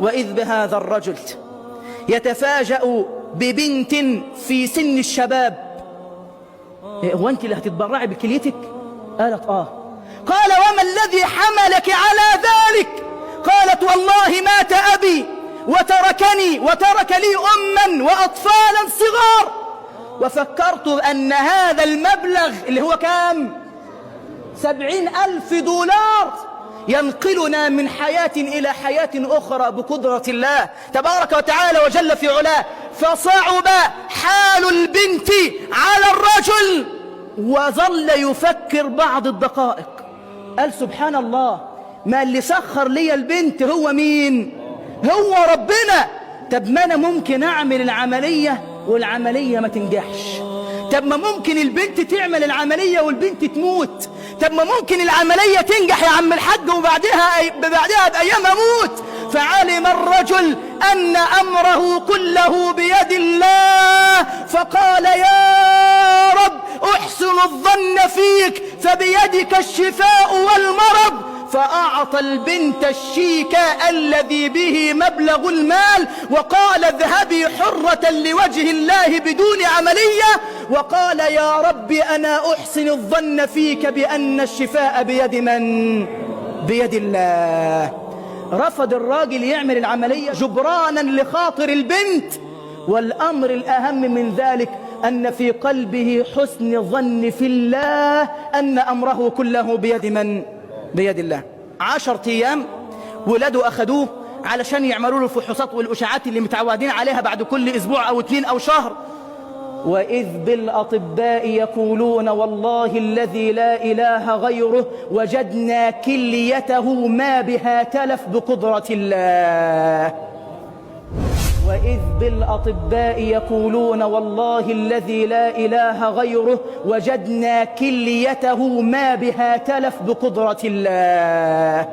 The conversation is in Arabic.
وإذ بهذا الرجل يتفاجأ ببنت في سن الشباب. هو أنت اللي هتتبرعي بكليتك؟ قالت قال وما الذي حملك على ذلك؟ قالت والله مات أبي وترك لي أما وأطفالا صغار، وفكرت أن هذا المبلغ اللي هو كام؟ 70,000 دولار ينقلنا من حياة إلى حياة أخرى بقدرة الله تبارك وتعالى وجل في علاه. فصعب حال البنت على الرجل وظل يفكر بعض الدقائق. قال سبحان الله، ما اللي سخر لي البنت هو مين؟ هو ربنا. طب ما أنا ممكن أعمل العملية والعملية ما تنجحش. طب ما ممكن البنت تعمل العملية والبنت تموت. طب ما ممكن العملية تنجح يا عم الحاج وبعدها بأيام أموت. فعلم الرجل أن أمره كله بيد الله، فقال يا رب أحسن الظن فيك فبيدك الشفاء والمرض. فأعطى البنت الشيك الذي به مبلغ المال وقال اذهبي حرة لوجه الله بدون عملية، وقال يا رب أنا أحسن الظن فيك بأن الشفاء بيد من؟ بيد الله. رفض الراجل يعمل العملية جبرانا لخاطر البنت، والأمر الأهم من ذلك أن في قلبه حسن ظن في الله أن أمره كله بيد من؟ بيد الله. 10 أيام ولاده أخذوه علشان يعملوا له الفحوصات والأشعات اللي متعودين عليها بعد كل أسبوع أو 2 أو شهر. وإذ بالأطباء يقولون والله الذي لا إله غيره وجدنا كليته ما بها تلف بقدرة الله. وإذ بالأطباء يقولون والله الذي لا إله غيره وجدنا كليته ما بها تلف بقدرة الله.